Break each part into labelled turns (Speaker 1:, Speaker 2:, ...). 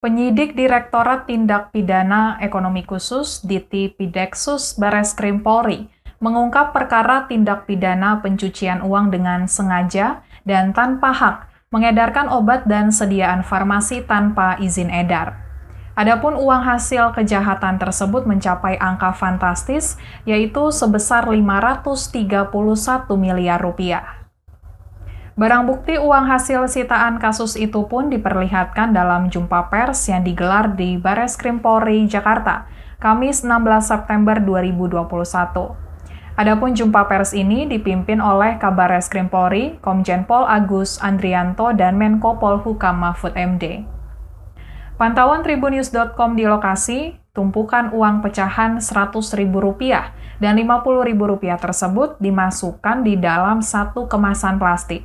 Speaker 1: Penyidik Direktorat Tindak Pidana Ekonomi Khusus Ditipideksus Bareskrim Polri mengungkap perkara tindak pidana pencucian uang dengan sengaja dan tanpa hak mengedarkan obat dan sediaan farmasi tanpa izin edar. Adapun uang hasil kejahatan tersebut mencapai angka fantastis, yaitu sebesar 531 miliar rupiah. Barang bukti uang hasil sitaan kasus itu pun diperlihatkan dalam jumpa pers yang digelar di Bareskrim Polri, Jakarta, Kamis 16 September 2021. Adapun jumpa pers ini dipimpin oleh Kabar Reskrim Polri, Komjen Pol Agus Andrianto dan Menko Polhukam Mahfud MD. Pantauan Tribunnews.com di lokasi, tumpukan uang pecahan Rp100.000 dan Rp50.000 tersebut dimasukkan di dalam satu kemasan plastik.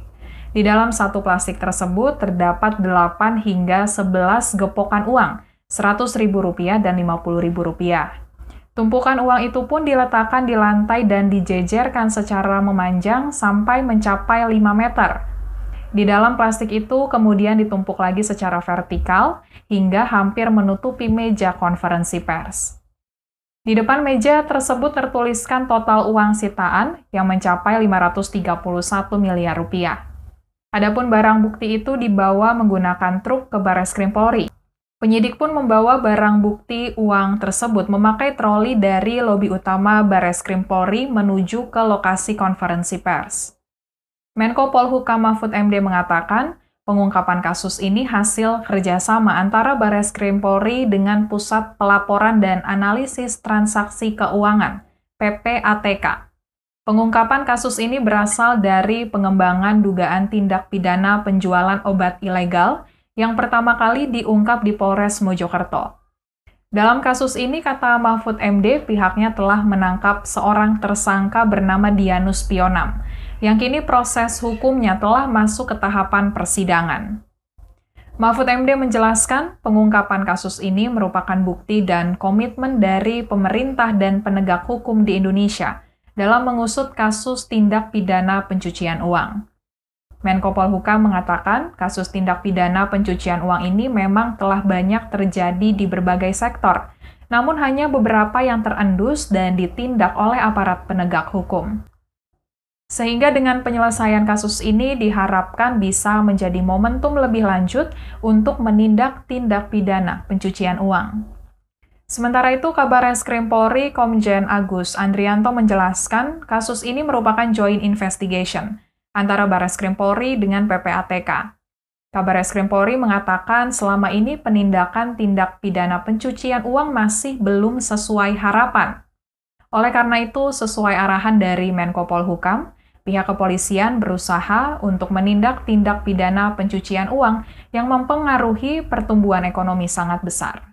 Speaker 1: Di dalam satu plastik tersebut terdapat 8 hingga 11 gepokan uang, Rp100.000 dan Rp50.000. Tumpukan uang itu pun diletakkan di lantai dan dijejerkan secara memanjang sampai mencapai 5 meter. Di dalam plastik itu kemudian ditumpuk lagi secara vertikal hingga hampir menutupi meja konferensi pers. Di depan meja tersebut tertuliskan total uang sitaan yang mencapai Rp531 miliar. Adapun barang bukti itu dibawa menggunakan truk ke Bareskrim Polri. Penyidik pun membawa barang bukti uang tersebut memakai troli dari lobi utama Bareskrim Polri menuju ke lokasi konferensi pers. Menko Polhukam Mahfud MD mengatakan, pengungkapan kasus ini hasil kerjasama antara Bareskrim Polri dengan Pusat Pelaporan dan Analisis Transaksi Keuangan, PPATK. Pengungkapan kasus ini berasal dari pengembangan dugaan tindak pidana penjualan obat ilegal yang pertama kali diungkap di Polres Mojokerto. Dalam kasus ini, kata Mahfud MD, pihaknya telah menangkap seorang tersangka bernama Dianus Pionam, yang kini proses hukumnya telah masuk ke tahapan persidangan. Mahfud MD menjelaskan, pengungkapan kasus ini merupakan bukti dan komitmen dari pemerintah dan penegak hukum di Indonesia dalam mengusut kasus tindak pidana pencucian uang. Menko Polhukam mengatakan kasus tindak pidana pencucian uang ini memang telah banyak terjadi di berbagai sektor, namun hanya beberapa yang terendus dan ditindak oleh aparat penegak hukum. Sehingga dengan penyelesaian kasus ini diharapkan bisa menjadi momentum lebih lanjut untuk menindak tindak pidana pencucian uang. Sementara itu, Kabar Reskrim Polri Komjen Agus Andrianto menjelaskan kasus ini merupakan joint investigation antara Bareskrim Polri dengan PPATK. Kabar Reskrim Polri mengatakan selama ini penindakan tindak pidana pencucian uang masih belum sesuai harapan. Oleh karena itu, sesuai arahan dari Menko Polhukam, pihak kepolisian berusaha untuk menindak tindak pidana pencucian uang yang mempengaruhi pertumbuhan ekonomi sangat besar.